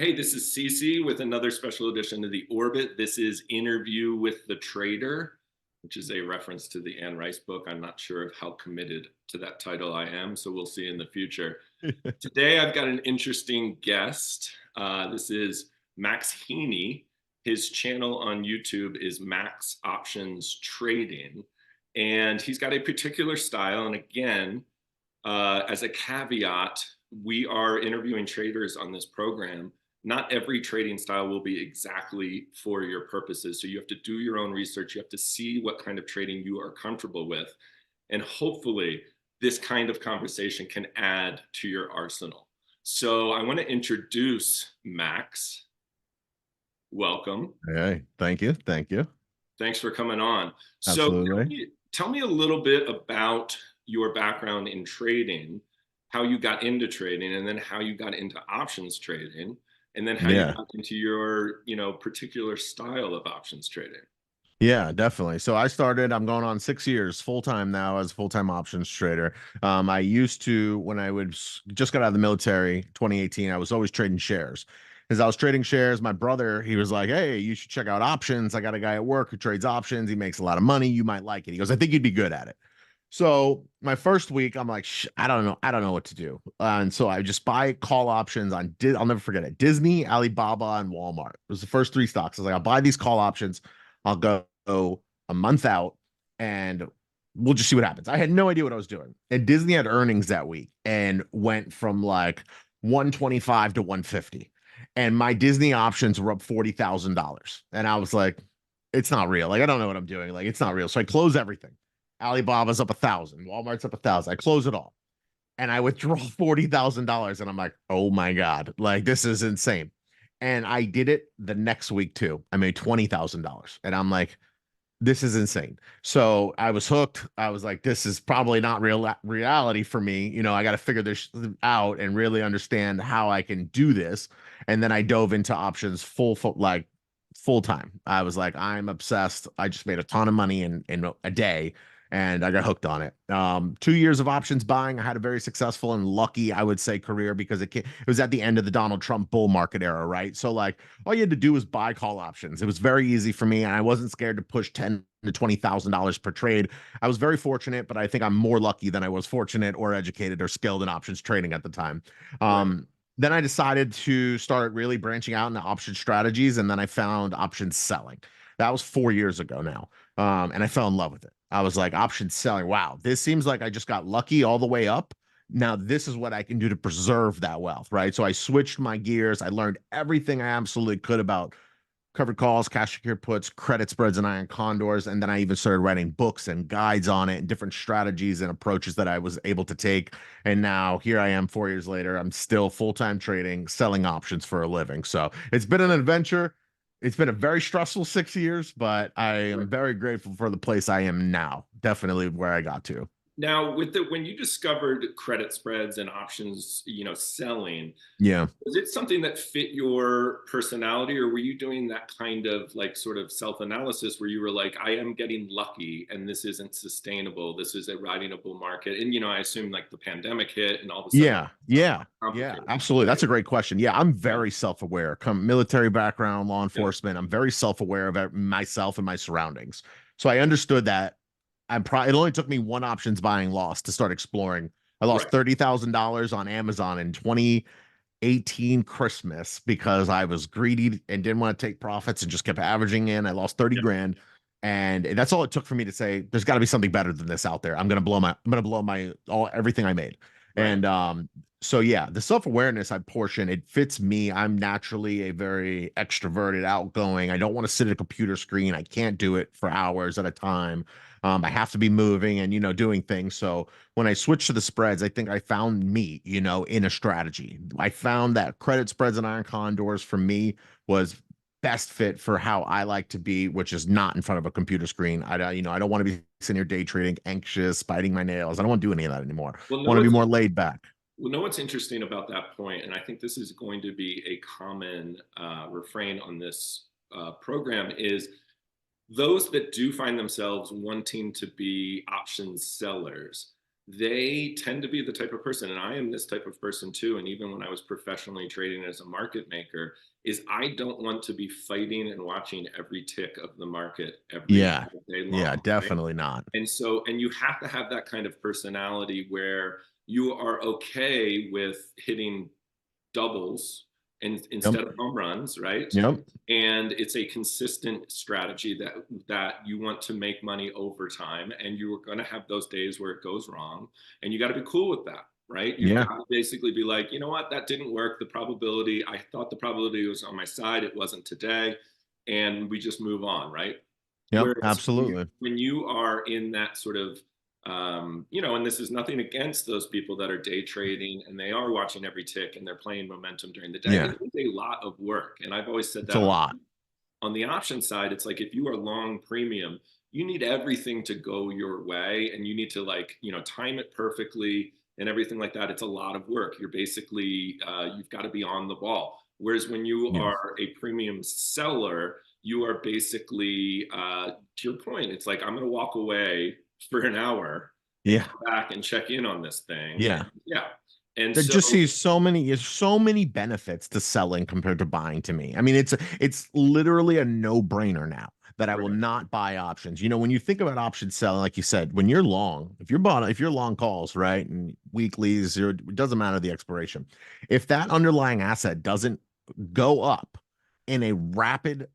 Hey, this is Cece with another special edition of The Orbit. This is Interview with the Trader, which is a reference to the Anne Rice book. I'm not sure of how committed to that title I am, so we'll see in the future. Today, I've got an interesting guest. This is Max Heaney. His channel on YouTube is Max Options Trading, and he's got a particular style. And again, as a caveat, we are interviewing traders on this program. Not every trading style will be exactly for your purposes. So you have to do your own research. You have to see what kind of trading you are comfortable with. And hopefully, this kind of conversation can add to your arsenal. So I want to introduce Max. Welcome. Hey, thank you. Thank you. Thanks for coming on. So Absolutely. tell me a little bit about your background in trading, how you got into trading, and then how you got into options trading, and then how you Yeah. got into your, particular style of options trading. Yeah, definitely. So I'm going on 6 years full time now as a full time options trader. I used to, when I would just got out of the military, 2018, I was always trading shares. As I was trading shares, my brother, he was like, "Hey, you should check out options. I got a guy at work who trades options. He makes a lot of money. You might like it." He goes, "I think you'd be good at it." So my first week, I'm like, I don't know. I don't know what to do. And so I just buy call options on, I'll never forget it. Disney, Alibaba, and Walmart. It was the first three stocks. I was like, I'll buy these call options. I'll go a month out and we'll just see what happens. I had no idea what I was doing. And Disney had earnings that week and went from like 125 to 150. And my Disney options were up $40,000. And I was like, it's not real. Like, I don't know what I'm doing. Like, it's not real. So I close everything. Alibaba's up 1,000. Walmart's up 1,000. I close it all and I withdraw $40,000. And I'm like, oh my God, like this is insane. And I did it the next week too. I made $20,000. And I'm like, this is insane. So I was hooked. I was like, this is probably not reality for me. I got to figure this out and really understand how I can do this. And then I dove into options like full time. I was like, I'm obsessed. I just made a ton of money in a day and I got hooked on it. 2 years of options buying. I had a very successful and lucky, I would say, career because it was at the end of the Donald Trump bull market era, right? So like all you had to do was buy call options. It was very easy for me, and I wasn't scared to push ten to $20,000 per trade. I was very fortunate, but I think I'm more lucky than I was fortunate or educated or skilled in options trading at the time. Right. Then I decided to start really branching out into option strategies, and then I found options selling. That was 4 years ago now, and I fell in love with it. I was like, option selling. Wow, this seems like I just got lucky all the way up. Now, this is what I can do to preserve that wealth, right? So I switched my gears. I learned everything I absolutely could about covered calls, cash secured puts, credit spreads, and iron condors. And then I even started writing books and guides on it and different strategies and approaches that I was able to take. And now here I am 4 years later. I'm still full time trading, selling options for a living. So it's been an adventure. It's been a very stressful 6 years, but I am Right. very grateful for the place I am now. Definitely where I got to. Now, when you discovered credit spreads and options, selling, Yeah. was it something that fit your personality, or were you doing that kind of like sort of self-analysis where you were like, I am getting lucky and this isn't sustainable. This is a riding a bull market. And I assume like the pandemic hit and all of a sudden Yeah, yeah, yeah, complicated. absolutely. That's a great question. Yeah, I'm Yeah. very self-aware. Come military background, law Yeah. enforcement. I'm very self-aware of myself and my surroundings. So I understood that it only took me one options buying loss to start exploring. I lost Right. $30,000 on Amazon in 2018 Christmas because I was greedy and didn't want to take profits and just kept averaging in. I lost 30 Yeah. grand. And that's all it took for me to say, there's got to be something better than this out there. I'm gonna blow my everything I made. Right. And so yeah, the self-awareness I portion, it fits me. I'm naturally a very extroverted, outgoing. I don't want to sit at a computer screen. I can't do it for hours at a time. I have to be moving and doing things. So when I switched to the spreads, I think I found me, in a strategy. I found that credit spreads and iron condors for me was best fit for how I like to be, which is not in front of a computer screen. I don't want to be sitting here day trading, anxious, biting my nails. I don't want to do any of that anymore. Well, I want to be more laid back. know what's interesting about that point, and I think this is going to be a common refrain on this program, is those that do find themselves wanting to be options sellers, they tend to be the type of person, and I am this type of person too. And even when I was professionally trading as a market maker, is I don't want to be fighting and watching every tick of the market every Yeah. day Yeah, long, right? definitely not. And so, and you have to have that kind of personality where you are okay with hitting doubles and Yep. instead of home runs, right? Yep. And it's a consistent strategy that you want to make money over time, and you're going to have those days where it goes wrong, and you got to be cool with that, right? You've Yeah. got to basically be like, you know what, that didn't work. The probability, I thought the probability was on my side, it wasn't today, and we just move on, right? Yep. Whereas Absolutely. when you are in that sort of, and this is nothing against those people that are day trading and they are watching every tick and they're playing momentum during the day. Yeah. It is a lot of work. And I've always said It's a that lot. on the option side, it's like if you are long premium, you need everything to go your way and you need to like, time it perfectly and everything like that. It's a lot of work. You're basically, you've got to be on the ball. Whereas when you Yeah. are a premium seller, you are basically, to your point, it's like, I'm going to walk away for an hour and Yeah. come back and check in on this thing. Yeah. And yeah. And There so, just sees so many benefits to selling compared to buying to me. I mean, it's literally a no-brainer now that I will right, not buy options. When you think about option selling, like you said, when you're long, if you're long calls, right, and weeklies, it doesn't matter the expiration. If that underlying asset doesn't go up in a rapid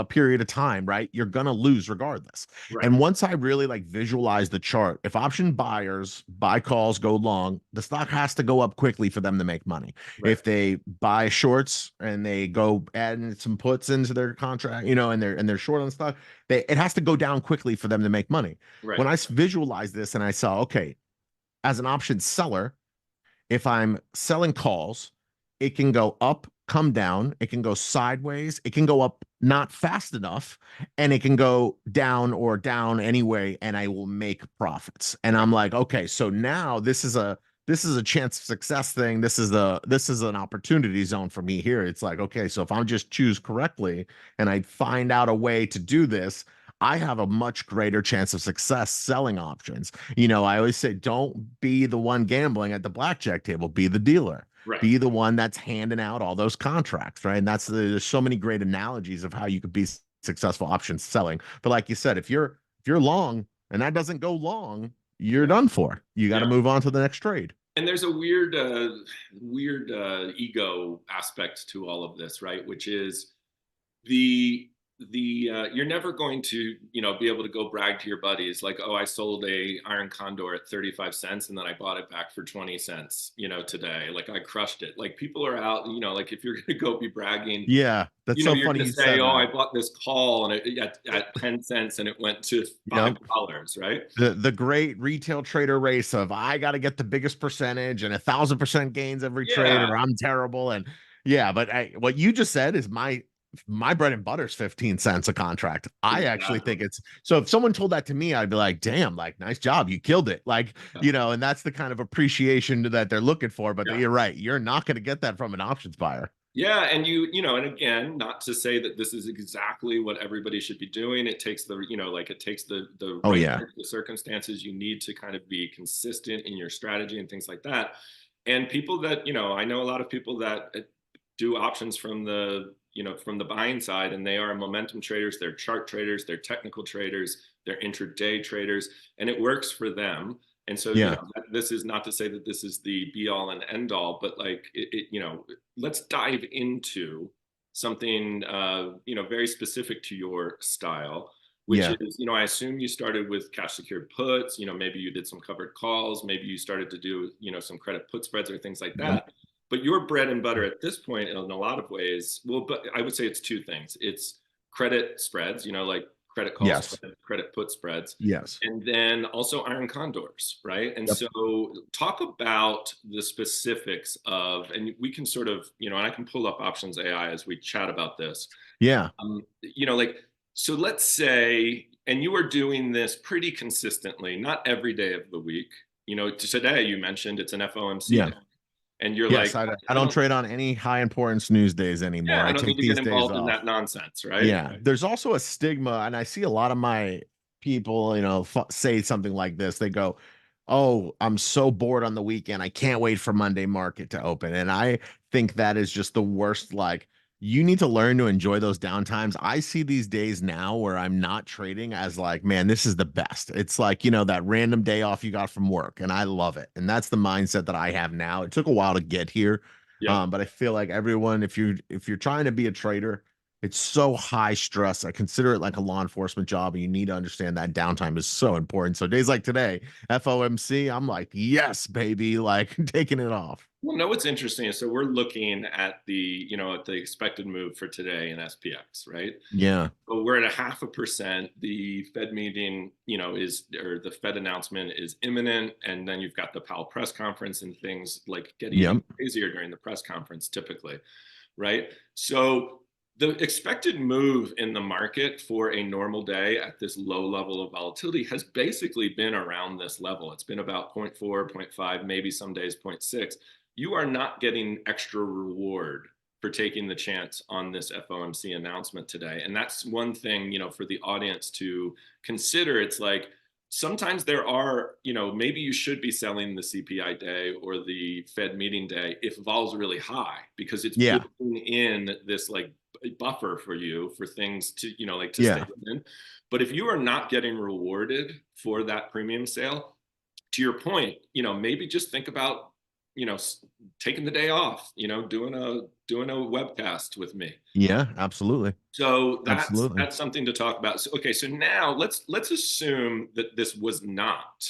period of time, right? You're gonna lose regardless. right, And once I really like visualize the chart, if option buyers buy calls go long, the stock has to go up quickly for them to make money. right, If they buy shorts and they go add some puts into their contract, and they're short on stock, it has to go down quickly for them to make money. right, When I visualize this and I saw, okay, as an option seller, if I'm selling calls, it can go up, come down, it can go sideways, it can go up not fast enough, and it can go down or down anyway, and I will make profits. And right, I'm like, okay, so now this is a chance of success thing. This is an opportunity zone for me here. It's like, okay, so if I just choose correctly and I find out a way to do this, I have a much greater chance of success selling options. I always say, don't be the one gambling at the blackjack table, be the dealer. right. Be the one that's handing out all those contracts, right? And there's so many great analogies of how you could be successful option selling. But like you said, if you're long and that doesn't go long, you're Yeah. done for. You got to Yeah. move on to the next trade. And there's a weird ego aspect to all of this, right? Which is the you're never going to be able to go brag to your buddies like, oh, I sold a Iron Condor at 35 cents and then I bought it back for 20 cents today, like I crushed it. Like people are out, like if you're going to go be bragging, Yeah, that's so you're funny going to you say, said oh, that. I bought this call and at 10 cents and it went to Yep. $5, right? The great retail trader race of I got to get the biggest percentage and 1,000% gains every trade, Yeah, or I'm terrible. And yeah, but what you just said is my bread and butter is 15 cents a contract. I actually exactly. think it's so. If someone told that to me, I'd be like, damn, like nice job, you killed it. Like, Yeah. and that's the kind of appreciation that they're looking for. But Yeah. you're right, you're not going to get that from an options buyer. Yeah, and and again, not to say that this is exactly what everybody should be doing. It takes it takes the Oh right yeah, the circumstances. You need to kind of be consistent in your strategy and things like that. And people that, I know a lot of people that do options from the buying side, and they are momentum traders, they're chart traders, they're technical traders, they're intraday traders, and it works for them. And so, yeah, this is not to say that this is the be all and end all, but like let's dive into something very specific to your style, which yeah. is, I assume you started with cash secured puts, maybe you did some covered calls, maybe you started to do, some credit put spreads or things like Yep. that. But your bread and butter at this point in a lot of ways, well, but I would say it's two things. It's credit spreads, like credit call Yes. spreads, credit put spreads, Yes. and then also Iron Condors, right? And Yep. so talk about the specifics of, and we can sort of, and I can pull up options AI as we chat about this. Yeah. Like, so let's say, and you are doing this pretty consistently, not every day of the week. Today you mentioned it's an FOMC Yeah. day, and you're Yes, like, I I don't don't, trade on any high importance news days yeah, anymore. I I don't need take to get these days involved in off. that nonsense, right? Yeah, there's also a stigma, and I see a lot of my people, say something like this. They go, oh, I'm so bored on the weekend. I can't wait for Monday market to open. And I think that is just the worst. Like, you need to learn to enjoy those downtimes. I see these days now where I'm not trading as like, man, this is the best. It's like, that random day off you got from work, and I love it. And that's the mindset that I have now. It took a while to get here. Yep. But I feel like everyone, if you're trying to be a trader, it's so high stress. I consider it like a law enforcement job, and you need to understand that downtime is so important. So days like today, FOMC, I'm like, yes, baby, like taking it off. Well, no, what's interesting is so we're looking at the expected move for today in SPX, right? Yeah. But we're at 0.5%. The Fed meeting, or the Fed announcement is imminent. And then you've got the Powell press conference, and things like get even Yep. crazier during the press conference typically, right? So the expected move in the market for a normal day at this low level of volatility has basically been around this level. It's been about 0.4, 0.5, maybe some days 0.6. You are not getting extra reward for taking the chance on this FOMC announcement today. And that's one thing, for the audience to consider. It's like, sometimes there are, maybe you should be selling the CPI day or the Fed meeting day if vol's really high, because it's Yeah. building in this like buffer for you for things to, like to stay Yeah. in. But if you are not getting rewarded for that premium sale, to your point, maybe just think about, taking the day off, doing a webcast with me. Yeah. Absolutely. So that's Absolutely. that's something to talk about. So, okay, so now let's assume that this was not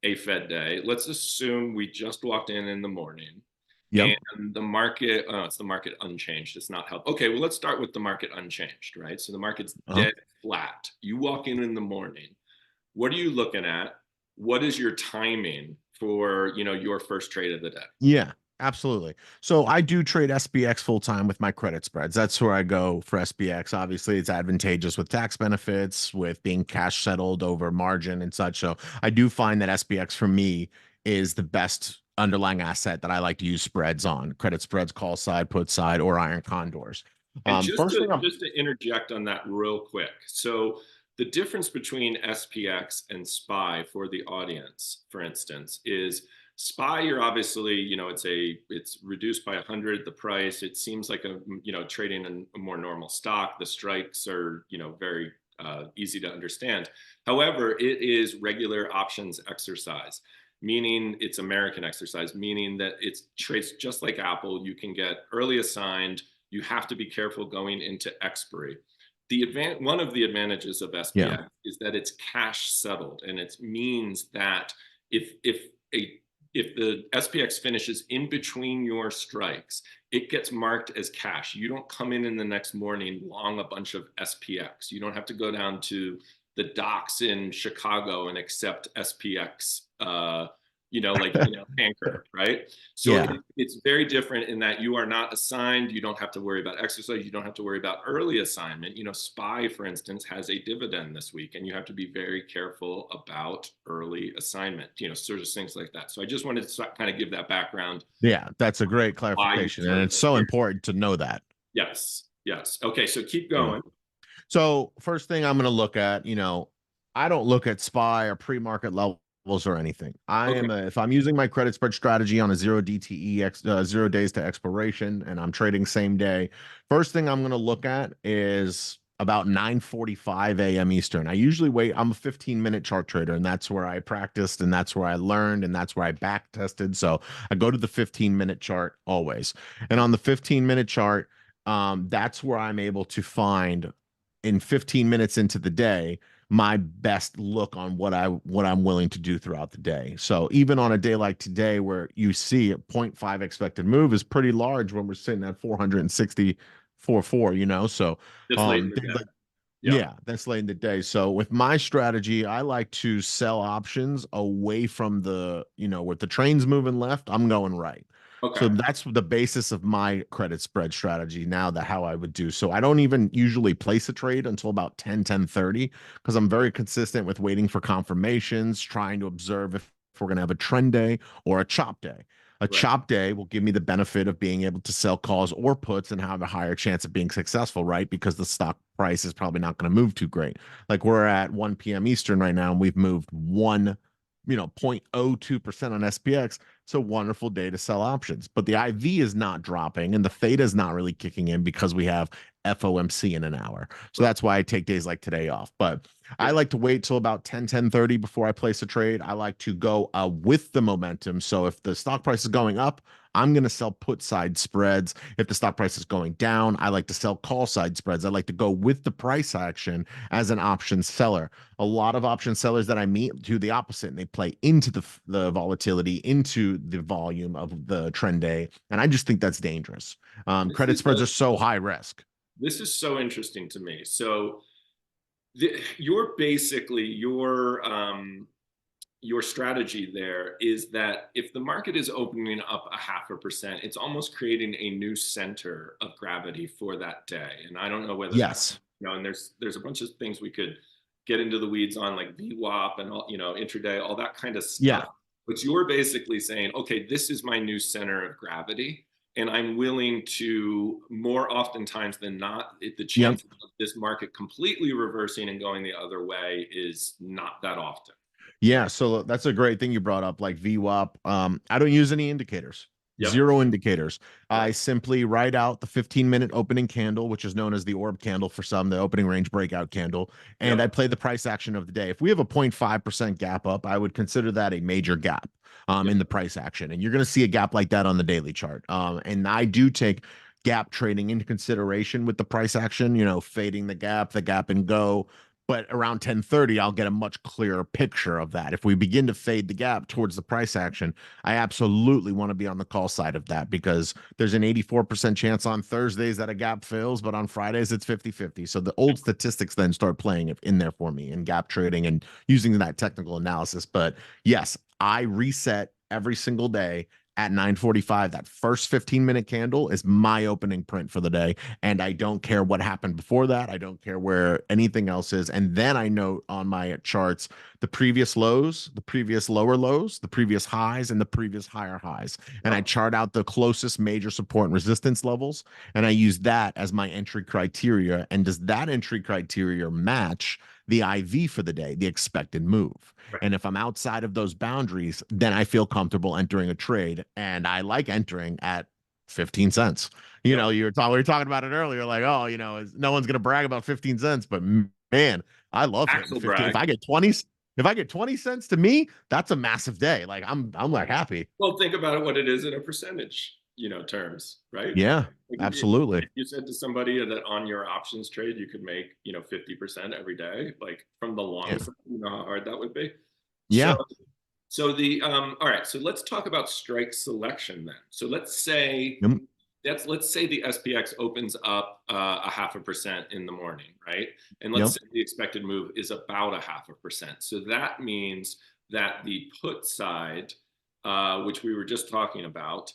a Fed day. Let's assume we just walked in the morning, Yep. and the market, oh, it's the market unchanged. It's not help. Okay, well, let's start with the market unchanged, right? So the market's Uh-huh. dead flat. You walk in the morning. What are you looking at? What is your timing for, your first trade of the day? Yeah, absolutely. So I do trade SPX full time with my credit spreads. That's where I go for SPX. Obviously, it's advantageous with tax benefits, with being cash settled over margin and such. So I do find that SPX for me is the best underlying asset that I like to use spreads on: credit spreads, call side, put side, or Iron Condors. And just First to thing I'm, just to interject on that real quick. So the difference between SPX and SPY for the audience, for instance, is SPY, you're obviously, it's reduced by 100 the price. It seems like trading in a more normal stock. The strikes are, very easy to understand. However, it is regular options exercise, meaning it's American exercise, meaning that it's trades just like Apple. You can get early assigned. You have to be careful going into expiry. One of the advantages of yeah, SPX is that it's cash settled, and it means that if if the SPX finishes in between your strikes, it gets marked as cash. You don't come in the next morning long a bunch of SPX. You don't have to go down to the docks in Chicago and accept SPX, anchor, right? So yeah. it's very different in that you are not assigned. You don't have to worry about exercise. You don't have to worry about early assignment. SPY, for instance, has a dividend this week, and you have to be very careful about early assignment, sort of things like that. So I just wanted to kind of give that background. Yeah, that's a great Why you clarification. And start it's there. so important to know that. Yes. Yes. Okay. So keep Yeah. going. So first thing I'm going to look at, I don't look at SPY or pre-market levels or anything. Okay. If I'm using my credit spread strategy on a zero DTE, 0 days to expiration, and I'm trading same day, first thing I'm going to look at is about 9:45 a.m. Eastern. I usually wait. I'm a 15-minute chart trader, and that's where I practiced, and that's where I learned, and that's where I back tested. So I go to the 15-minute chart always. And on the 15-minute chart, that's where I'm able to find in 15 minutes into the day my best look on what I'm willing to do throughout the day. So even on a day like today where you see a 0.5 expected move is pretty large when we're sitting at 464.4, so This late in the things day. like Yeah. yeah, that's late in the day. So with my strategy, I like to sell options away from with the trains moving left, I'm going right. So Okay. that's the basis of my credit spread strategy now, that how I would do. So I don't even usually place a trade until about 10:30, because I'm very consistent with waiting for confirmations, trying to observe if we're going to have a trend day or a chop day. A Right. chop day will give me the benefit of being able to sell calls or puts and have a higher chance of being successful, right? Because the stock price is probably not going to move too great. Like we're at 1 p.m. Eastern right now, and we've moved 0.02% on SPX. It's a wonderful day to sell options. But the IV is not dropping and the theta is not really kicking in because we have FOMC in an hour. So Right. that's why I take days like today off. But I Yep. like to wait till about 10:30 before I place a trade. I like to go with the momentum. So if the stock price is going up, I'm going to sell put side spreads. If the stock price is going down, I like to sell call side spreads. I like to go with the price action as an option seller. A lot of option sellers that I meet do the opposite, and they play into the volatility, into the volume of the trend day, and I just think that's dangerous. This Credit is spreads are so high risk. this is so interesting to me. So you're basically your strategy there is that if the market is opening up a 0.5%, it's almost creating a new center of gravity for that day. And I don't know whether that, Yes. and there's a bunch of things we could get into the weeds on, like VWAP and all, intraday, all that kind of Yeah. stuff. But you're basically saying, okay, this is my new center of gravity. And I'm willing to, more oftentimes than not, the Yep. chance of this market completely reversing and going the other way is not that often. Yeah, so that's a great thing you brought up, like VWAP. I don't use any indicators, Yep. zero indicators. Yep. I simply write out the 15-minute opening candle, which is known as the orb candle for some, the opening range breakout candle, and I Yep. play the price action of the day. If we have a 0.5% gap up, I would consider that a major gap Yep. in the price action. And you're going to see a gap like that on the daily chart. And I do take gap trading into consideration with the price action, fading the gap and go, but around 10:30 I'll get a much clearer picture of that. If we begin to fade the gap towards the price action, I absolutely want to be on the call side of that, because there's an 84% chance on Thursdays that a gap fills, but on Fridays it's 50-50. So the old statistics then start playing in there for me in gap trading and using that technical analysis. But yes, I reset every single day at 9:45. That first 15-minute candle is my opening print for the day, and I don't care what happened before that. I don't care where anything else is. And then I note on my charts the previous lows, the previous lower lows, the previous highs, and the previous higher highs. And I Yep. chart out the closest major support and resistance levels, and I use that as my entry criteria. And does that entry criteria match the IV for the day, the expected move? Right. And if I'm outside of those boundaries, then I feel comfortable entering a trade. And I like entering at 15 cents. Yep. We were talking about it earlier, like, oh, no one's gonna brag about 15 cents, but man, I love hitting Axel 15. brag. If I get 20 cents to me, that's a massive day. Like I'm like happy. Well, think about what it is in a percentage, terms, right? Yeah, Like absolutely. if you said to somebody that on your options trade you could make 50% every day, like from the long Yeah. side, you know how hard that would be. So Yeah. all right, so let's talk about strike selection then. So Yep. let's say the SPX opens up a 0.5% in the morning, right? And let's Yep. say the expected move is about a 0.5%. So that means that the put side, which we were just talking about,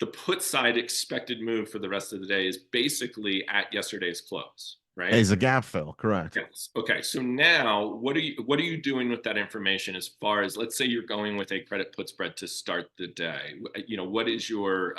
the put side expected move for the rest of the day is basically at yesterday's close, right? Is a gap fill, correct? Yes. Okay. So now what are you doing with that information as far as, let's say you're going with a credit put spread to start the day? What is your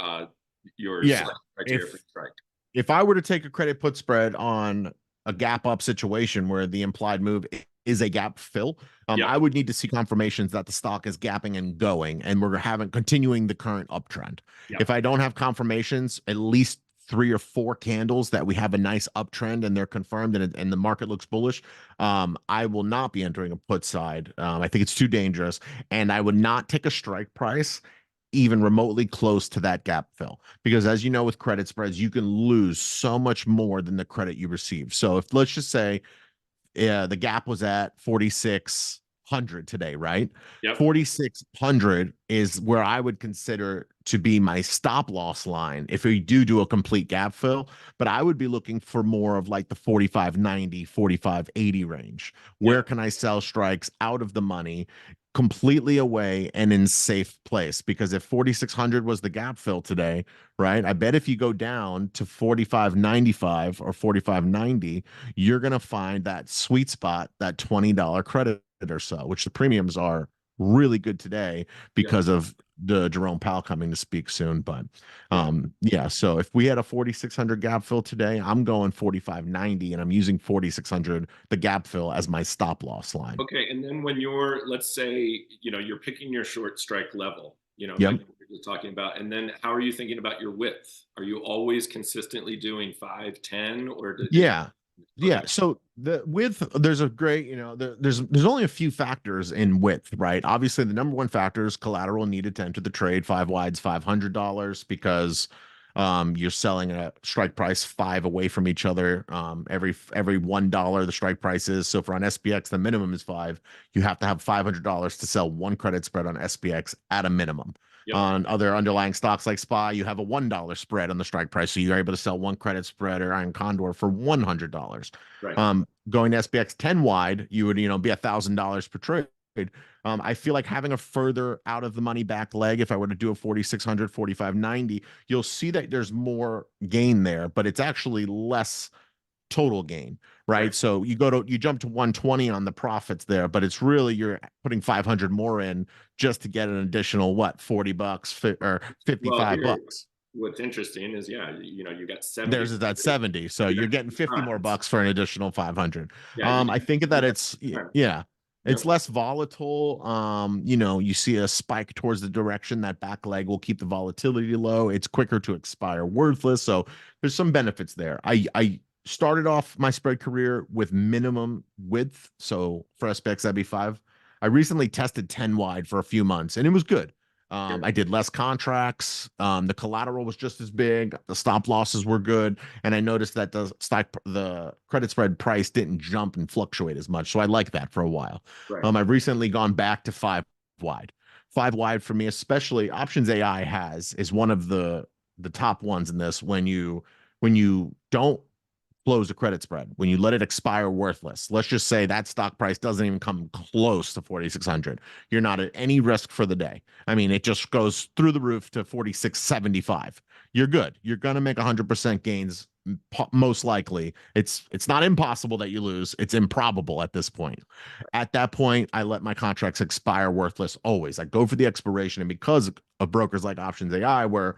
Yeah. select criteria for If strike? if I were to take a credit put spread on a gap up situation where the implied move is a gap fill, Yep. I would need to see confirmations that the stock is gapping and going, and we're having continuing the current uptrend. If Yep. I don't have confirmations, at least 3 or 4 candles that we have a nice uptrend and they're confirmed and the market looks bullish, I will not be entering a put side. I think it's too dangerous, and I would not take a strike price even remotely close to that gap fill, because as you know, with credit spreads you can lose so much more than the credit you receive. So if, let's just say, the gap was at 4,600 today, right? Yep. 4,600 is where I would consider to be my stop loss line if we do a complete gap fill. But I would be looking for more of like the 45.90, 45.80 range. Where Yep. can I sell strikes out of the money, completely away and in safe place? Because if 4,600 was the gap fill today, right, I bet if you go down to 45.95 or 45.90, you're going to find that sweet spot, that $20 credit or so, which the premiums are really good today Yep. because of the Jerome Powell coming to speak soon. But Yeah. yeah, so if we had a 4,600 gap fill today, I'm going 45.90 and I'm using 4,600, the gap fill, as my stop loss line. Okay, and then when you're, let's say, you're picking your short strike level, like Yep. we are talking about, and then how are you thinking about your width? Are you always consistently doing 5, 10, or is Yeah. okay, Yeah. So the width, there's a great, there's only a few factors in width, right? Obviously, the number one factor is collateral needed to enter the trade. Five wides, $500, because you're selling at a strike price five away from each other. Every $1 the strike price is. So for on SPX, the minimum is five. You have to have $500 to sell one credit spread on SPX at a minimum. yep, On other underlying stocks like SPY, you have a $1 spread on the strike price. So you're able to sell one credit spread or Iron Condor for $100. right, Going to SPX 10 wide, you would, be $1,000 per trade. I feel like having a further out of the money back leg, if I were to do a 4,600, 45.90, you'll see that there's more gain there, but it's actually less total gain, right. right? So you jump to 120 on the profits there, but it's really, you're putting 500 more in just to get an additional, what, $40 or Well, here, $55. what's interesting is, yeah, you got 70. Theirs is at 70, so You got you're getting 50 more times. bucks for an additional 500. Yeah, you I think you that got it's, times. yeah, it's Yep, less volatile. You see a spike towards the direction, that back leg will keep the volatility low. It's quicker to expire worthless, so there's some benefits there. I started off my spread career with minimum width, so for SPX that'd be five. I recently tested 10 wide for a few months, and it was good. sure, I did less contracts. The collateral was just as big. The stop losses were good, and I noticed that the credit spread price didn't jump and fluctuate as much. So I like that for a while. right. I've recently gone back to wide. Five wide for me, especially options AI is one of the top ones in this. When you don't close the credit spread, when you let it expire worthless, let's just say that stock price doesn't even come close to 4,600, you're not at any risk for the day. I mean, it just goes through the roof to 4,675. You're good. You're going to make 100% gains, most likely. It's not impossible that you lose. It's improbable at this point. At that point, I let my contracts expire worthless always. I go for the expiration, and because of brokers like Options AI, where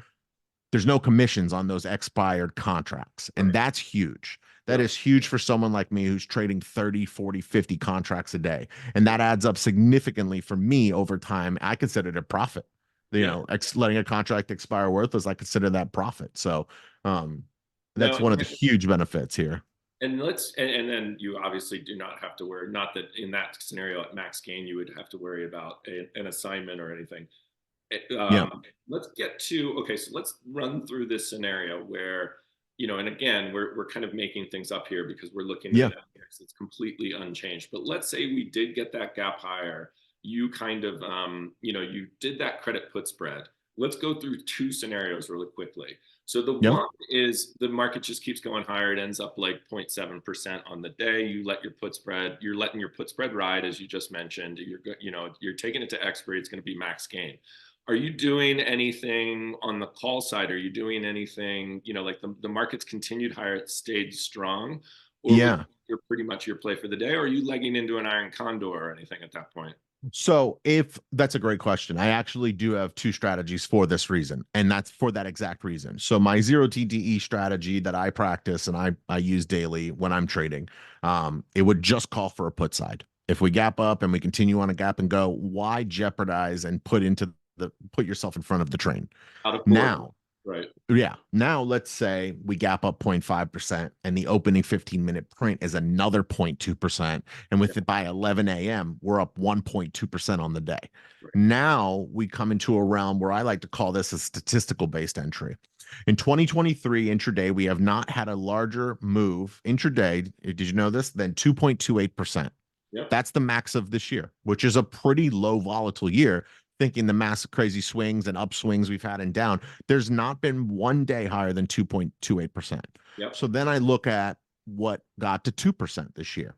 there's no commissions on those expired contracts. And Right. that's huge. That Yep. is huge for someone like me who's trading 30, 40, 50 contracts a day. And that adds up significantly for me over time. I consider it a profit. Yeah. Letting a contract expire worthless, I consider that profit. So that's No, one of the huge benefits here. and then you obviously do not have to worry, not that in that scenario at max gain you would have to worry about an assignment or anything. Yeah. Let's get to, okay, so let's run through this scenario where, and again, we're kind of making things up here because we're looking at Yeah. Netflix. It's completely unchanged. But let's say we did get that gap higher. You kind of, you did that credit put spread. Let's go through two scenarios really quickly. So the Yep. one is the market just keeps going higher. It ends up like 0.7% on the day. You let your put spread, you're letting your put spread ride, as you just mentioned. You're taking it to expiry. It's going to be max gain. Are you doing anything on the call side? Are you doing anything, like the market's continued higher, it stayed strong, or was Yeah. you're pretty much your play for the day, or are you legging into an iron condor or anything at that point? So, if that's a great question, I actually do have two strategies for this reason, and that's for that exact reason. So, my zero TDE strategy that I practice and I use daily when I'm trading, it would just call for a put side. If we gap up and we continue on a gap and go, why jeopardize and put yourself in front of the train? Out of board, Now, right? yeah. Now let's say we gap up 0.5% and the opening 15-minute print is another 0.2%. And with Yeah, it by 11 a.m., we're up 1.2% on the day. right. Now we come into a realm where I like to call this a statistical based entry. In 2023 intraday, we have not had a larger move intraday. Did you know this? Than 2.28%. Yep. That's the max of this year, which is a pretty low volatile year. Thinking the massive crazy swings and upswings we've had and down, there's not been one day higher than 2.28%. Yep. So then I look at what got to 2% this year,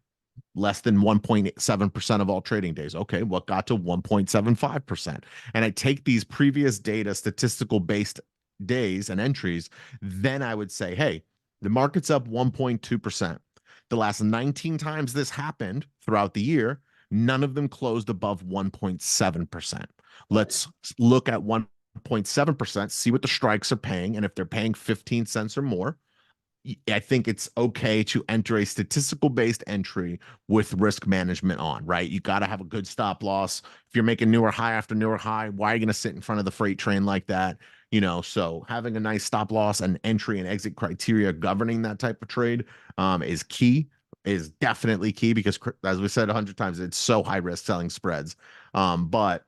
less than 1.7% of all trading days. Okay, what got to 1.75%? And I take these previous data, statistical based days and entries, then I would say, hey, the market's up 1.2%. The last 19 times this happened throughout the year, none of them closed above 1.7%. Let's look at 1.7%, see what the strikes are paying. And if they're paying 15 cents or more, I think it's okay to enter a statistical based entry with risk management on, right? You got to have a good stop loss. If you're making newer high after newer high, why are you going to sit in front of the freight train like that? So having a nice stop loss and entry and exit criteria governing that type of trade is key, is definitely key because, as we said 100 times, it's so high risk selling spreads. But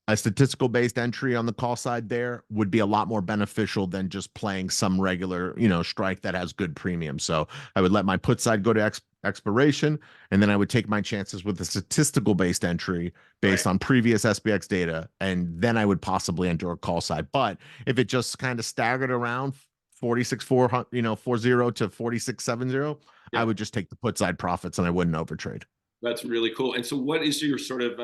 a statistical based entry on the call side there would be a lot more beneficial than just playing some regular, strike that has good premium. So I would let my put side go to expiration, and then I would take my chances with a statistical based entry based Right. on previous SPX data, and then I would possibly enter a call side. But if it just kind of staggered around 46.4, 40 to 46.70, I Yeah. would just take the put side profits and I wouldn't overtrade. That's really cool. And so what is your sort of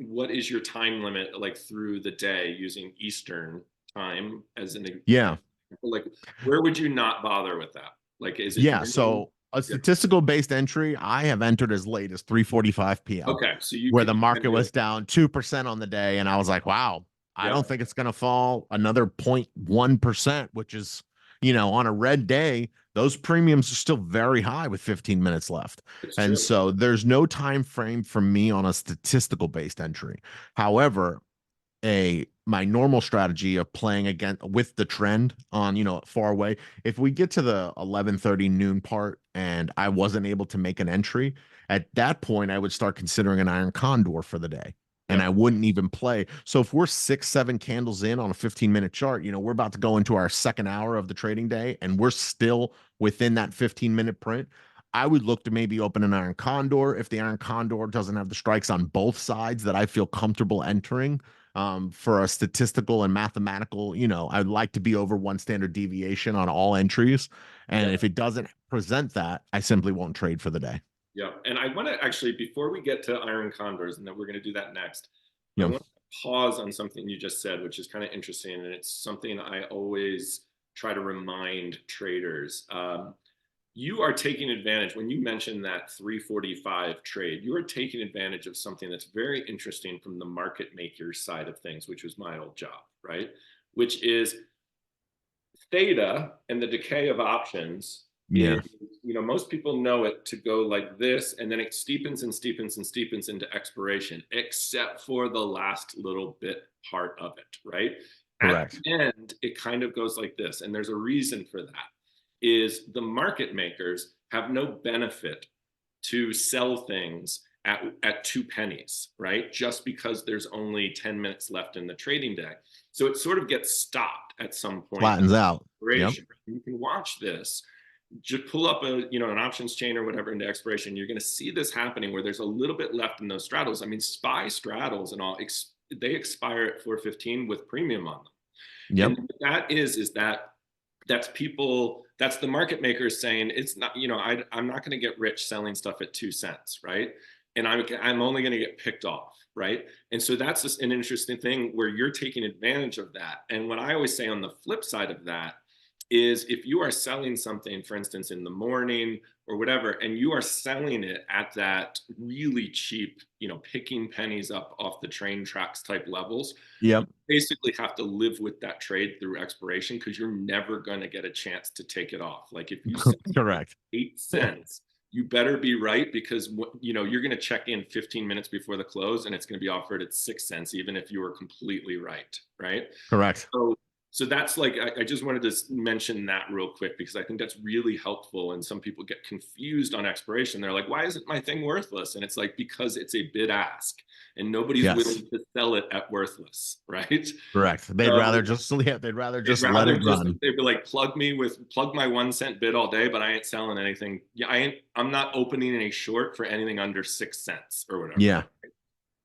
what is your time limit like through the day using Eastern time as an Yeah. example? Like where would you not bother with that? Like is it Yeah. during So a yeah. statistical based entry, I have entered as late as 3:45 p.m., Okay, so you where can the you can market do it. was down 2% on the day. And I was like, wow, I Yeah, don't think it's going to fall another 0.1%, which is, on a red day, those premiums are still very high with 15 minutes left. it's And true. so there's no time frame for me on a statistical based entry. However, my normal strategy of playing again with the trend on far away, if we get to the 11:30 noon part and I wasn't able to make an entry at that point, I would start considering an iron condor for the day, and I Yep. wouldn't even play. So if we're 6-7 candles in on a 15-minute chart, we're about to go into our second hour of the trading day and we're still within that 15-minute print. I would look to maybe open an iron condor if the iron condor doesn't have the strikes on both sides that I feel comfortable entering. For a statistical and mathematical, I'd like to be over one standard deviation on all entries. And if Yep. it doesn't present that, I simply won't trade for the day. Yep. And I want to actually, before we get to Iron Condors, and then we're going to do that next, I Yeah. want to pause on something you just said, which is kind of interesting. And it's something I always try to remind traders. You are taking advantage when you mentioned that 345 trade, you are taking advantage of something that's very interesting from the market maker side of things, which was my old job, right? Which is theta and the decay of options is, Yeah. most people know it to go like this, and then it steepens and steepens and steepens into expiration, except for the last little bit part of it, right? At Correct. the end, it kind of goes like this, and there's a reason for that, is the market makers have no benefit to sell things at 2 pennies, right? Just because there's only 10 minutes left in the trading day. So it sort of gets stopped at some point. Flattens out. Yep. You can watch this. Just pull up an options chain or whatever into expiration. You're going to see this happening where there's a little bit left in those straddles. I mean, SPY straddles and all, they expire at 4:15 with premium on them. Yep. And that is that that's people, that's the market makers saying it's not, I'm not going to get rich selling stuff at 2 cents, right? And I'm only going to get picked off, right? And so that's just an interesting thing where you're taking advantage of that. And what I always say on the flip side of that is if you are selling something, for instance, in the morning or whatever, and you are selling it at that really cheap, picking pennies up off the train tracks type levels, you Yep. basically have to live with that trade through expiration because you're never going to get a chance to take it off. Like if you sell Correct. 8 cents, you better be right because you're going to check in 15 minutes before the close and it's going to be offered at 6 cents, even if you were completely right, right? Correct. So that's like, I just wanted to mention that real quick because I think that's really helpful. And some people get confused on expiration. They're like, why isn't my thing worthless? And it's like, because it's a bid ask and nobody's Yes. willing to sell it at worthless, right? Correct. They'd So rather just yeah, they'd rather they'd just let rather it just, run. they'd be like, plug my 1 cent bid all day, but I ain't selling anything. Yeah, I'm not opening any short for anything under 6 cents or whatever. Yeah.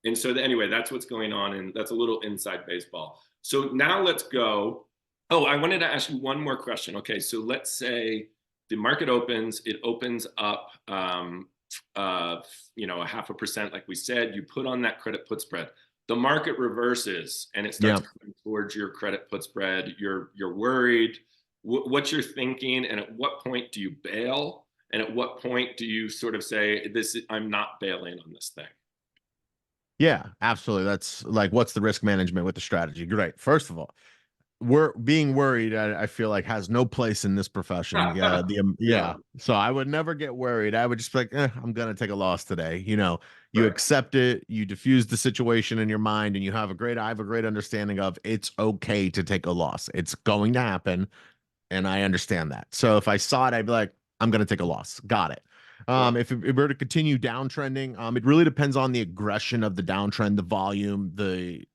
And so anyway, that's what's going on. And that's a little inside baseball. So now let's go. Oh, I wanted to ask you one more question. Okay, so let's say the market opens, it opens up, a 0.5%, like we said, you put on that credit put spread. The market reverses and it starts Yeah. coming towards your credit put spread. You're worried. What you're thinking, and at what point do you bail? And at what point do you sort of say, I'm not bailing on this thing? Yeah, absolutely. That's like, what's the risk management with the strategy? Great. First of all, we're being worried, I feel like, has no place in this profession. Yeah, Yeah, yeah. So I would never get worried. I would just be like, I'm gonna take a loss today. You right. accept it, you diffuse the situation in your mind, and I have a great understanding of it's okay to take a loss. It's going to happen, and I understand that. So if I saw it, I'd be like, I'm going to take a loss. Got it. Yep. If it were to continue downtrending, it really depends on the aggression of the downtrend, the volume, the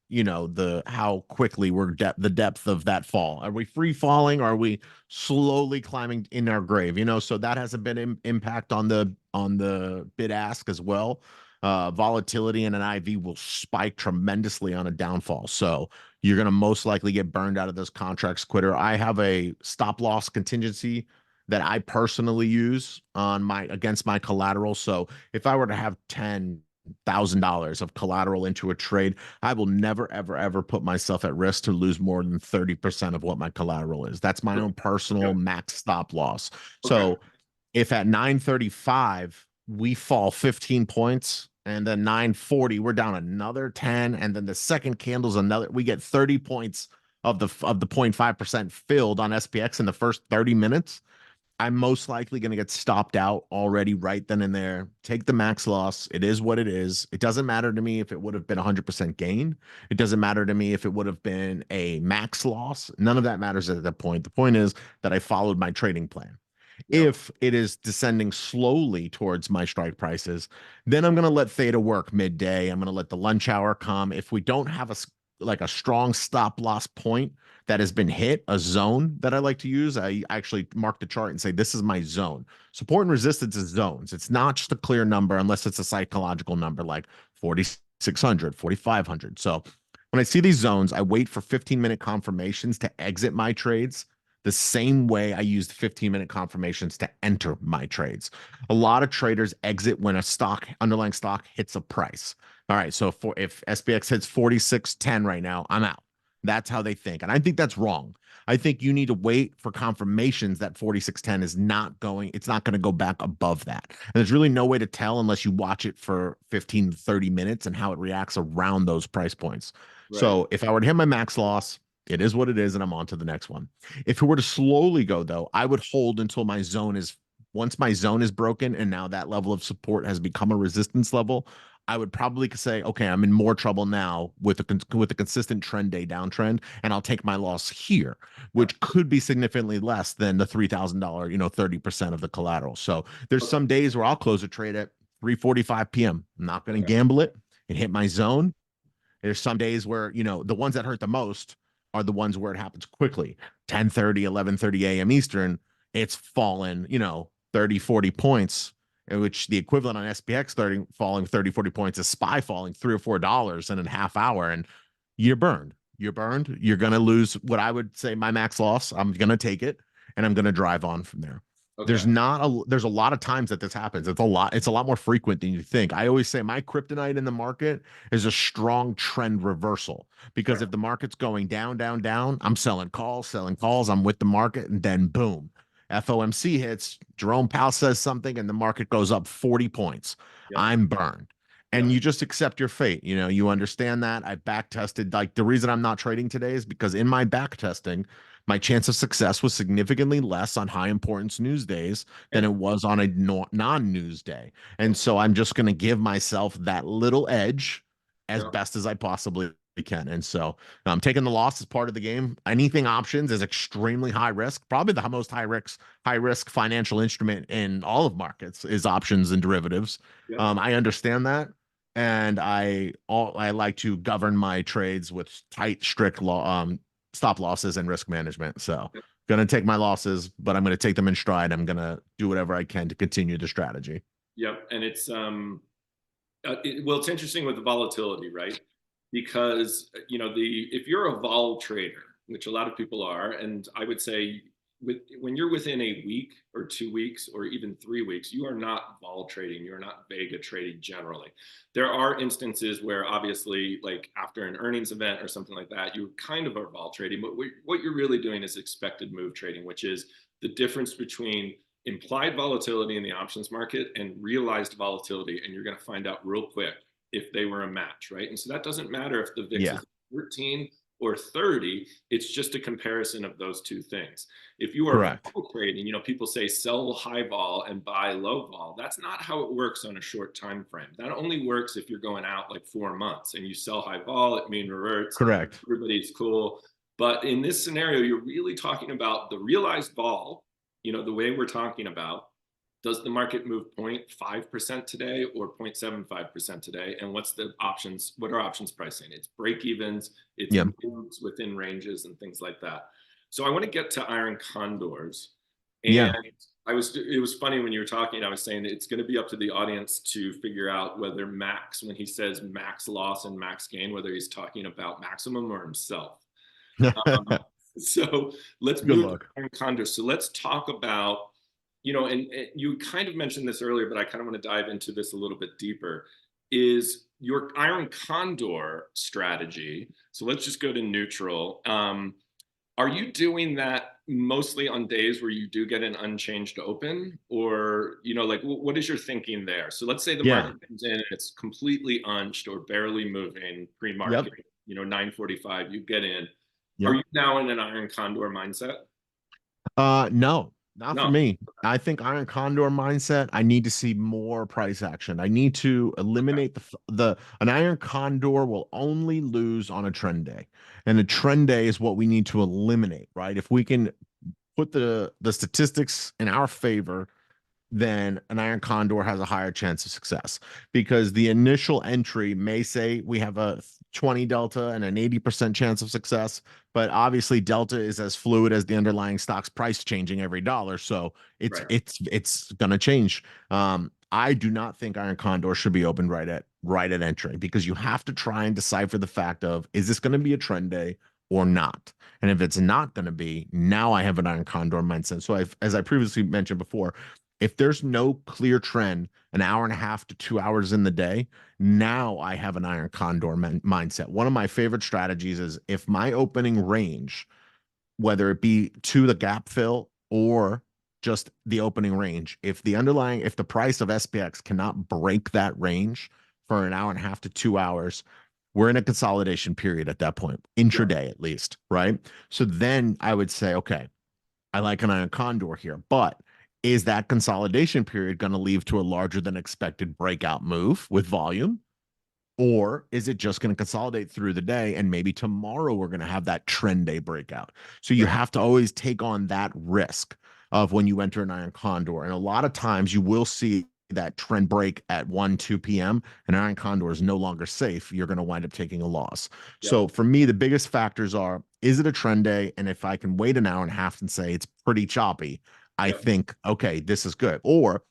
how quickly the depth of that fall. Are we free falling? Or are we slowly climbing in our grave? So that has a bit impact on the bid ask as well. Volatility in an IV will spike tremendously on a downfall. So you're going to most likely get burned out of those contracts quicker. I have a stop loss contingency that I personally use on my against my collateral. So if I were to have $10,000 of collateral into a trade, I will never, ever, ever put myself at risk to lose more than 30% of what my collateral is. That's my own personal Yep. max stop loss. Okay. So if at 9:35 we fall 15 points, and then 9:40 we're down another 10, and then the second candle's another, we get 30 points of the 0.5% filled on SPX in the first 30 minutes, I'm most likely going to get stopped out already right then and there. Take the max loss. It is what it is. It doesn't matter to me if it would have been 100% gain. It doesn't matter to me if it would have been a max loss. None of that matters at that point. The point is that I followed my trading plan. Yep. If it is descending slowly towards my strike prices, then I'm going to let theta work midday. I'm going to let the lunch hour come. If we don't have like a strong stop loss point that has been hit, a zone that I like to use, I actually mark the chart and say, this is my zone. Support and resistance is zones. It's not just a clear number unless it's a psychological number like 4,600, 4,500. So when I see these zones, I wait for 15-minute confirmations to exit my trades the same way I used 15-minute confirmations to enter my trades. A lot of traders exit when a underlying stock hits a price. All right, so if SPX hits 46.10 right now, I'm out. That's how they think. And I think that's wrong. I think you need to wait for confirmations that 46.10 it's not going to go back above that. And there's really no way to tell unless you watch it for 15 to 30 minutes and how it reacts around those price points. Right. So if I were to hit my max loss, it is what it is, and I'm on to the next one. If it were to slowly go, though, I would hold until once my zone is broken and now that level of support has become a resistance level, I would probably say, okay, I'm in more trouble now with a consistent trend day downtrend, and I'll take my loss here, Yep. which could be significantly less than the $3,000, 30% of the collateral. So there's Okay. some days where I'll close a trade at 3:45 p.m. I'm not going to Okay. gamble it and hit my zone. There's some days where, the ones that hurt the most are the ones where it happens quickly. 10:30, 11:30 a.m. Eastern, it's fallen, 30, 40 points, in which the equivalent on SPX falling 30, 40 points is SPY falling $3 or $4 in a half hour. And you're burned. You're burned. You're going to lose what I would say my max loss. I'm going to take it and I'm going to drive on from there. Okay. There's a lot of times that this happens. It's a lot more frequent than you think. I always say my kryptonite in the market is a strong trend reversal, because Right. if the market's going down, down, down, I'm selling calls, I'm with the market, and then boom, FOMC hits, Jerome Powell says something, and the market goes up 40 points. Yep. I'm burned. And Yep. you just accept your fate. You understand that. I back tested. Like, the reason I'm not trading today is because in my back testing, my chance of success was significantly less on high importance news days than Yeah. it was on a non-news day. And so I'm just going to give myself that little edge as Yep. best as I possibly can. And so taking the loss is part of the game. Anything options is extremely high risk. Probably the most high risk financial instrument in all of markets is options and derivatives. Yep. I understand that. And I like to govern my trades with tight, strict stop losses and risk management. So Yep. gonna take my losses, but I'm gonna take them in stride. I'm gonna do whatever I can to continue the strategy. Yep. And it's well, it's interesting with the volatility, right? Because the if you're a vol trader, which a lot of people are, and I would say when you're within a week or 2 weeks or even 3 weeks, you are not vol trading. You are not vega trading generally. There are instances where obviously, like after an earnings event or something like that, you kind of are vol trading. But what you're really doing is expected move trading, which is the difference between implied volatility in the options market and realized volatility. And you're going to find out real quick if they were a match, right? And so that doesn't matter if the VIX Yeah. is 13 or 30, it's just a comparison of those two things. If you are Correct. vol trading, people say sell high vol and buy low vol. That's not how it works on a short time frame. That only works if you're going out like 4 months and you sell high vol, it mean reverts, Correct. everybody's cool. But in this scenario, you're really talking about the realized vol, the way we're talking about. Does the market move 0.5% today or 0.75% today? And what are options pricing? It's break evens, it's Yeah. moves within ranges and things like that. So I want to get to Iron Condors. And Yeah. it was funny when you were talking, I was saying it's going to be up to the audience to figure out whether Max, when he says max loss and max gain, whether he's talking about maximum or himself. Um, so let's Good move to luck. Iron Condors. So let's talk about, and you kind of mentioned this earlier, but I kind of want to dive into this a little bit deeper, is your Iron Condor strategy. So let's just go to neutral. Are you doing that mostly on days where you do get an unchanged open, or, like what is your thinking there? So let's say the Yeah. market comes in and it's completely unched or barely moving pre-market, Yep. 9:45, you get in. Are Yep. you now in an Iron Condor mindset? No, not for No. me. I think Iron Condor mindset, I need to see more price action. I need to Okay. eliminate the an Iron Condor will only lose on a trend day. And a trend day is what we need to eliminate, right? If we can put the statistics in our favor, then an Iron Condor has a higher chance of success, because the initial entry may say we have a 20 delta and an 80% chance of success, but obviously delta is as fluid as the underlying stock's price changing every dollar, so it's Right. it's going to change. I do not think Iron Condor should be opened right at entry, because you have to try and decipher the fact of, is this going to be a trend day or not? And if it's not going to be, now I have an Iron Condor mindset. So as I previously mentioned before, if there's no clear trend an hour and a half to 2 hours in the day, now I have an Iron Condor mindset. One of my favorite strategies is, if my opening range, whether it be to the gap fill or just the opening range, if the price of SPX cannot break that range for an hour and a half to 2 hours, we're in a consolidation period at that point, Yeah. intraday at least, right? So then I would say, okay, I like an Iron Condor here, but is that consolidation period going to lead to a larger than expected breakout move with volume? Or is it just going to consolidate through the day, and maybe tomorrow we're going to have that trend day breakout? So you Right. have to always take on that risk of when you enter an Iron Condor. And a lot of times you will see that trend break at 1, 2 p.m. and Iron Condor is no longer safe. You're going to wind up taking a loss. Yep. So for me, the biggest factors are, is it a trend day? And if I can wait an hour and a half and say it's pretty choppy, I Yep. think, okay, this is good. Or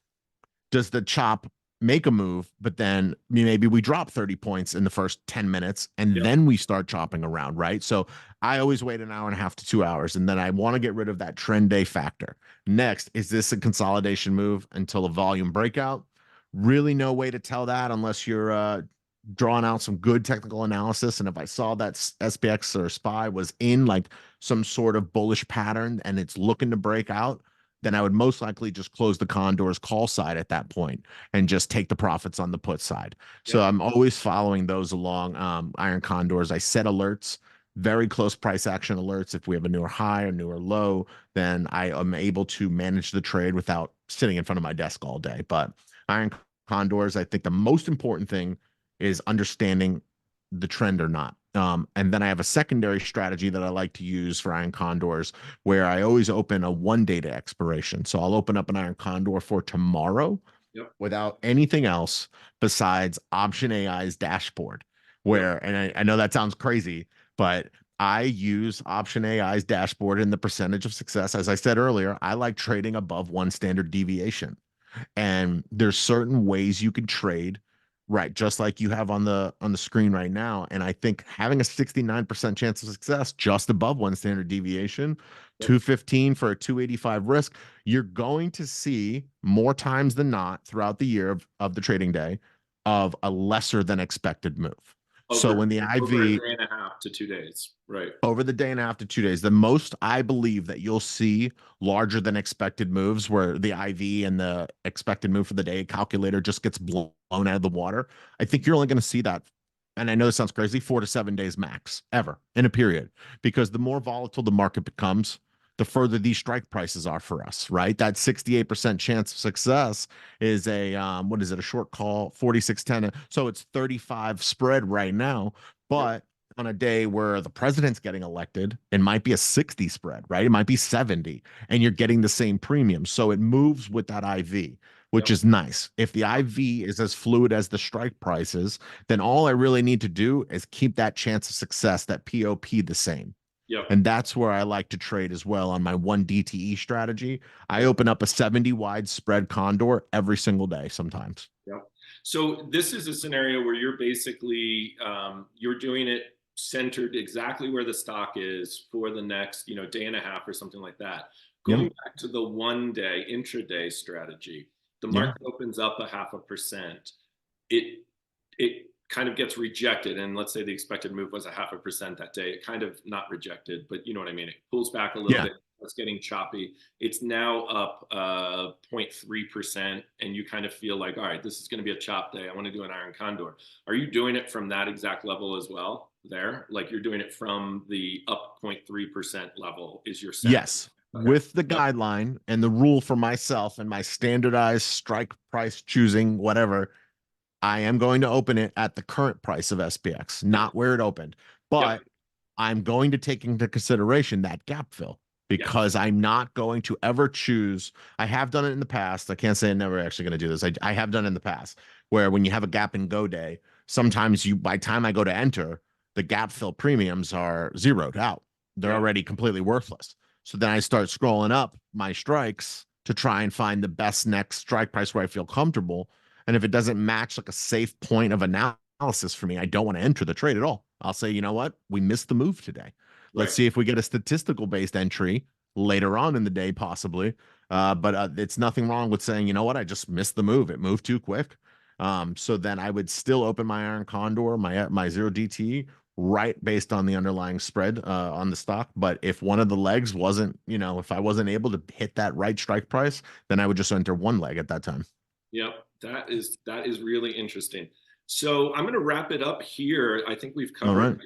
does the chop make a move, but then maybe we drop 30 points in the first 10 minutes and Yep. then we start chopping around, right? So I always wait an hour and a half to 2 hours, and then I want to get rid of that trend day factor. Next, is this a consolidation move until a volume breakout? Really no way to tell that unless you're drawing out some good technical analysis. And if I saw that SPX or SPY was in like some sort of bullish pattern and it's looking to break out, then I would most likely just close the Condors call side at that point and just take the profits on the put side. So Yep. I'm always following those along. Iron Condors, I set alerts, very close price action alerts. If we have a newer high or newer low, then I am able to manage the trade without sitting in front of my desk all day. But Iron Condors, I think the most important thing is understanding the trend or not. And then I have a secondary strategy that I like to use for Iron Condors, where I always open a 1 day to expiration. So I'll open up an Iron Condor for tomorrow Yep. without anything else besides Option AI's dashboard. Yep. I know that sounds crazy, but I use Option AI's dashboard and the percentage of success. As I said earlier, I like trading above one standard deviation. And there's certain ways you can trade, right, just like you have on the screen right now. And I think having a 69% chance of success just above one standard deviation, Yep. 215 for a 285 risk, you're going to see more times than not throughout the year of the trading day of a lesser than expected move. So Over when the over a IV day and a half to 2 days. Right. over the day and a half to 2 days, the most I believe that you'll see larger than expected moves where the IV and the expected move for the day calculator just gets blown out of the water. I think you're only going to see that. And I know this sounds crazy, 4 to 7 days max ever in a period, because the more volatile the market becomes, the further these strike prices are for us, right? That 68% chance of success is a, what is it, a short call, 46.10. So it's 35 spread right now. Yep. But on a day where the president's getting elected, it might be a 60 spread, right? It might be 70, and you're getting the same premium. So it moves with that IV, which Yep. is nice. If the IV is as fluid as the strike prices, then all I really need to do is keep that chance of success, that POP, the same. Yep. And that's where I like to trade as well on my one DTE strategy. I Yep. open up a 70 wide spread condor every single day sometimes. Yep. So this is a scenario where you're basically you're doing it centered exactly where the stock is for the next, day and a half or something like that. Yeah. Going back to the 1 day intraday strategy, the Yeah. market opens up 0.5%. It kind of gets rejected, and let's say the expected move was 0.5% that day. It kind of not rejected, but you know what I mean. It pulls back a little Yeah. bit. It's getting choppy. It's now up 0.3%, and you kind of feel like, all right, this is going to be a chop day. I want to do an Iron Condor. Are you doing it from that exact level as well? There, like you're doing it from the up 0.3% level is your sense. Yes. Okay. With the Yep. guideline and the rule for myself and my standardized strike price choosing, whatever, I am going to open it at the current price of SPX, Yep. not where it opened. Yep. But I'm going to take into consideration that gap fill Yes. because I'm not going to ever choose. I have done it in the past. I can't say I'm never actually going to do this. I have done it in the past where when you have a gap and go day, sometimes by time I go to enter, the gap fill premiums are zeroed out. They're Yep. already completely worthless. So then I start scrolling up my strikes to try and find the best next strike price where I feel comfortable. And if it doesn't match like a safe point of analysis for me, I don't want to enter the trade at all. I'll say, you know what? We missed the move today. Let's Right. see if we get a statistical based entry later on in the day, possibly. But it's nothing wrong with saying, you know what? I just missed the move. It moved too quick. So then I would still open my Iron Condor, my zero DT, right based on the underlying spread on the stock. But if one of the legs wasn't, if I wasn't able to hit that right strike price, then I would just enter one leg at that time. Yep, that is really interesting. So I'm going to wrap it up here. I think we've All covered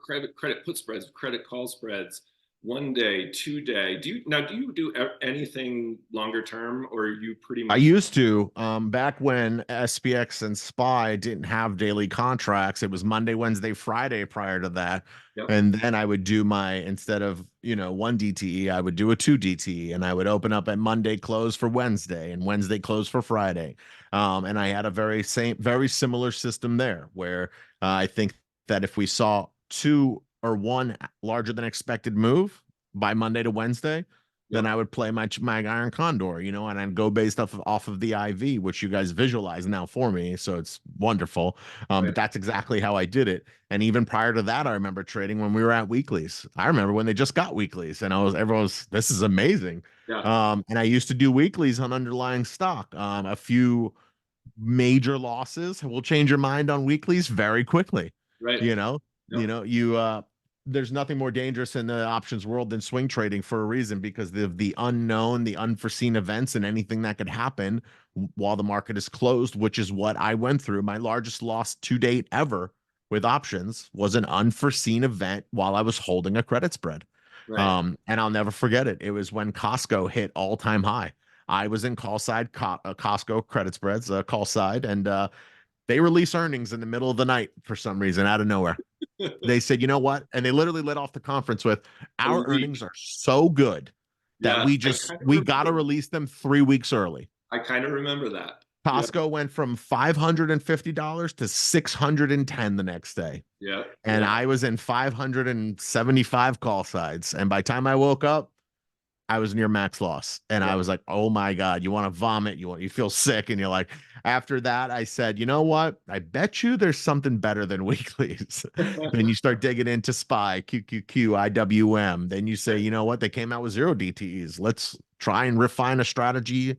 right. credit put spreads, credit call spreads, 1 day, 2 day. Do you do anything longer term, or are you pretty I much? used to back when SPX and SPY didn't have daily contracts. It was Monday, Wednesday, Friday prior to that. Yep. And then I would do instead of, one DTE, I would do a two DTE and I would open up at Monday close for Wednesday and Wednesday close for Friday. And I had a very similar system there where I think that if we saw two or one larger than expected move by Monday to Wednesday, then Yep. I would play my Iron Condor, and I'd go based off of the IV, which you guys visualize now for me, so it's wonderful. Right. But that's exactly how I did it. And even prior to that, I remember trading when we were at weeklies. I remember when they just got weeklies, and everyone was, this is amazing. Yeah. And I used to do weeklies on underlying stock. A few major losses will change your mind on weeklies very quickly. Right. You know, Yep. there's nothing more dangerous in the options world than swing trading for a reason because of the unknown, the unforeseen events, and anything that could happen while the market is closed, which is what I went through. My largest loss to date ever with options was an unforeseen event while I was holding a credit spread. Right. And I'll never forget it. It was when Costco hit all-time high. I was in call side Costco credit spreads, call side, and they release earnings in the middle of the night for some reason out of nowhere. They said, you know what? And they literally led off the conference with, A our earnings week. are so good that Yeah. we got to release them 3 weeks early. I kind of remember that. Yeah. Costco went from $550 to 610 the next day. Yeah. And Yeah. I was in 575 call sides. And by the time I woke up, I was near max loss. And Yeah. I was like, oh my God, you want to vomit. You feel sick. And you're like, after that, I said, you know what? I bet you there's something better than weeklies. Then you start digging into SPY, QQQ, IWM. Then you say, you know what? They came out with zero DTEs. Let's try and refine a strategy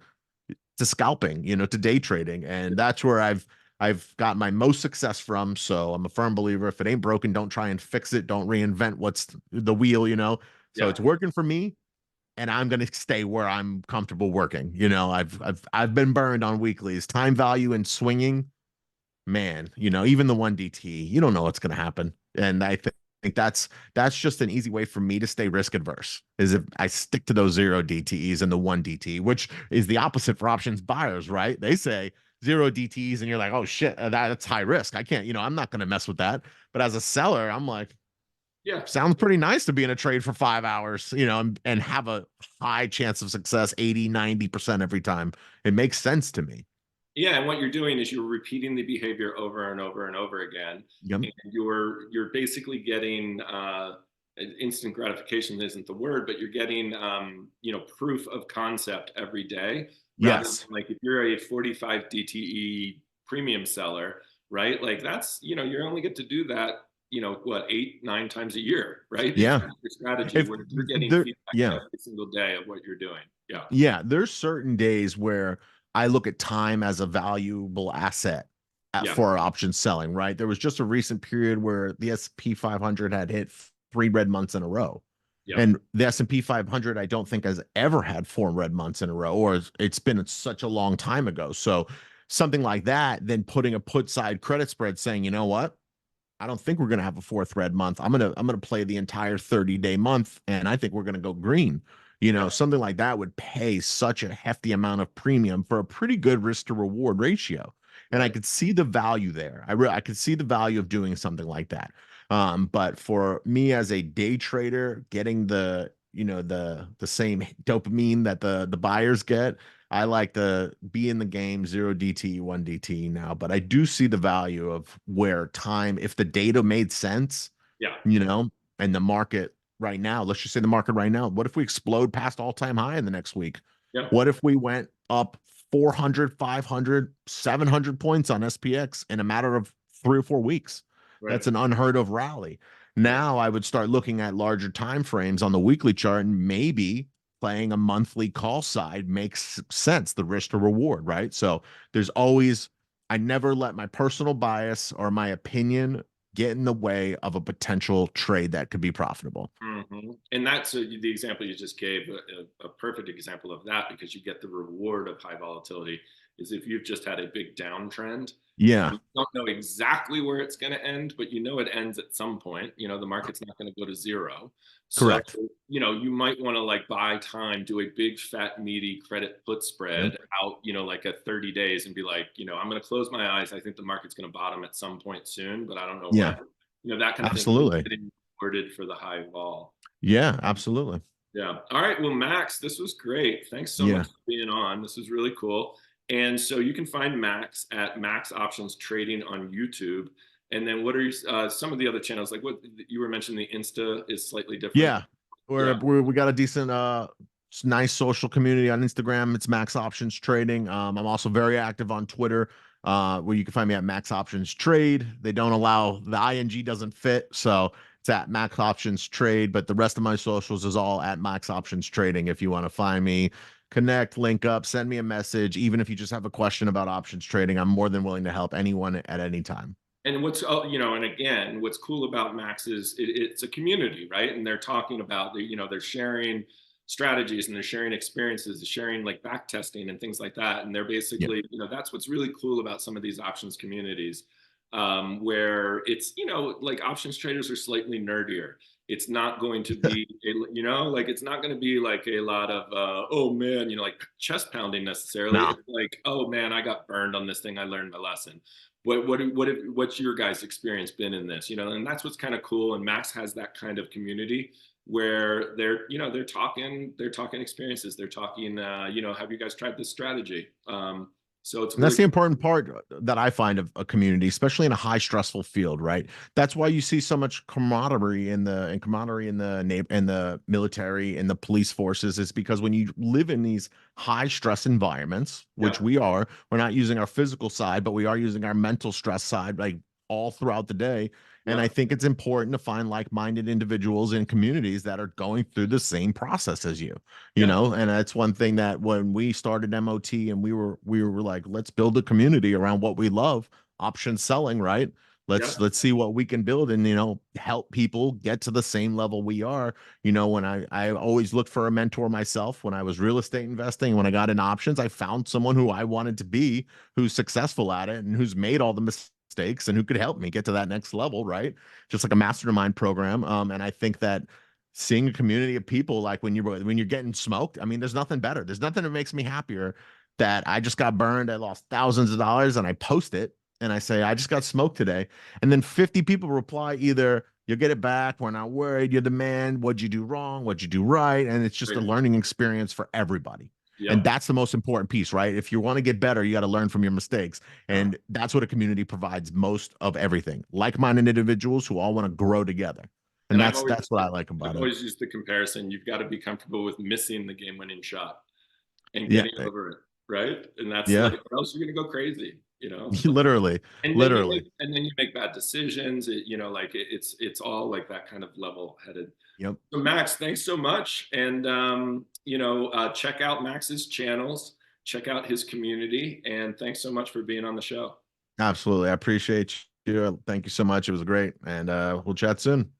to scalping, to day trading. And that's where I've I've got my most success from. So I'm a firm believer, if it ain't broken, don't try and fix it. Don't reinvent what's the wheel, you know? So Yeah. it's working for me, and I'm going to stay where I'm comfortable working. You know, I've been burned on weeklies, time value and swinging, man, you know, even the one DT, you don't know what's going to happen. And I think that's just an easy way for me to stay risk adverse, is if I stick to those zero DTEs and the one DT, which is the opposite for options buyers, right? They say zero DTEs and you're like, oh shit, that's high risk. I can't, you know, I'm not going to mess with that. But as a seller, I'm like, Yeah. sounds pretty nice to be in a trade for 5 hours, you know, and have a high chance of success, 80, 90% every time. It makes sense to me. Yeah, and what you're doing is you're repeating the behavior over and over and over again, Yep. and you're basically getting instant gratification isn't the word, but you're getting proof of concept every day, rather than Yes. like if you're a 45 DTE premium seller, right? Like that's you only get to do that what 8 9 times a year, right? Yeah. That's your strategy If where you're getting there, feedback yeah. every single day of what you're doing. Yeah, Yeah, there's certain days where I look at time as a valuable asset yeah, for option selling, right? There was just a recent period where the S&P 500 had hit 3 red months in a row. yeah, And the S&P 500, I don't think has ever had 4 red months in a row, or it's been such a long time ago. So something like that, then putting a put side credit spread saying, you know what? I don't think we're going to have a fourth red month. I'm going to play the entire 30-day month, and I think we're going to go green. You yeah, know, something like that would pay such a hefty amount of premium for a pretty good risk to reward ratio. And I right. could see the value there. I could see the value of doing something like that. But for me as a day trader, getting the the same dopamine that the buyers get, I like to be in the game, zero DT, one DT now, but I do see the value of where time, if the data made sense, Yeah. you know, and the market right now, let's just say the market right now, what if we explode past all-time high in the next week? Yep. What if we went up 400, 500, 700 points on SPX in a matter of 3 or 4 weeks? Right. That's an unheard of rally. Yeah. Now I would start looking at larger time frames on the weekly chart, and maybe playing a monthly call side makes sense, the risk to reward, right? So there's always, I never let my personal bias or my opinion get in the way of a potential trade that could be profitable. And that's the example you just gave, a perfect example of that, because you get the reward of high volatility is if you've just had a big downtrend and Yeah, you don't know exactly where it's going to end, but you know it ends at some point. The market's not going to go to zero. So, correct. you might want to like buy time, do a big fat meaty credit put Yep. spread out, like at 30 days and be like, I'm going to close my eyes. I think the market's going to bottom at some point soon, but I don't know when. Yeah, That kind of thing. absolutely. Getting rewarded for the high vol. Yeah, absolutely. Yeah. All right. Well, Max, this was great. Thanks so Yeah. much for being on. This was really cool. And so you can find Max at Max Options Trading on YouTube. And then what are some of the other channels? Like what you were mentioning, the Insta is slightly different. Yeah. Yeah. We got a decent nice social community on Instagram. It's Max Options Trading. I'm also very active on Twitter, where you can find me at Max Options Trade. They don't allow, the ing doesn't fit, so it's at Max Options Trade, but the rest of my socials is all at Max Options Trading. If you want to find me, connect, link up, send me a message. Even if you just have a question about options trading, I'm more than willing to help anyone at any time. And and again, what's cool about Max is it's a community, right? And they're talking about, they're sharing strategies and they're sharing experiences, they're sharing like back testing and things like that. And they're Yeah. basically, that's what's really cool about some of these options communities, where it's, like options traders are slightly nerdier. It's not going to be, like it's not going to be like a lot of, oh man, like chest pounding necessarily. No. It's like, oh man, I got burned on this thing. I learned my lesson. What's your guys' experience been in this? And that's what's kind of cool. And Max has that kind of community where they're talking experiences. They're talking, have you guys tried this strategy? So it's And that's really the important part that I find of a community, especially in a high stressful field, right? That's why you see so much camaraderie in the military, in the police forces, is because when you live in these high stress environments, which yeah, we are, we're not using our physical side, but we are using our mental stress side, like all throughout the day. And yeah, I think it's important to find like-minded individuals in communities that are going through the same process as you, yeah. and that's one thing that when we started MOT and we were like, let's build a community around what we love. option selling, right? Yeah. Let's see what we can build and, help people get to the same level we are. When I always looked for a mentor myself when I was real estate investing, when I got in options, I found someone who I wanted to be, who's successful at it and who's made all the mistakes and who could help me get to that next level, right? Just like a mastermind program. And I think that seeing a community of people, like when you're getting smoked, I mean, there's nothing better. There's nothing that makes me happier that I just got burned, I lost thousands of dollars, and I post it and I say, I just got smoked today. And then 50 people reply either, you'll get it back, we're not worried, you demand, what'd you do wrong, what'd you do right? And it's just a Great. learning experience for everybody. And Yep. that's the most important piece, right? If you want to get better, you got to learn from your mistakes. Yeah. And that's what a community provides most of everything. Like-minded individuals who all want to grow together. And And that's what I like I've about it. always used the comparison. You've got to be comfortable with missing the game-winning shot and Yeah. getting over it, right? And that's Yeah. like, or else you're gonna go crazy, So, Literally. Literally. and then you make bad decisions. Like it's all like that kind of level-headed. Yep. So Max, thanks so much, and check out Max's channels, check out his community, and thanks so much for being on the show. Absolutely. I appreciate you. Thank you so much. It was great. And we'll chat soon.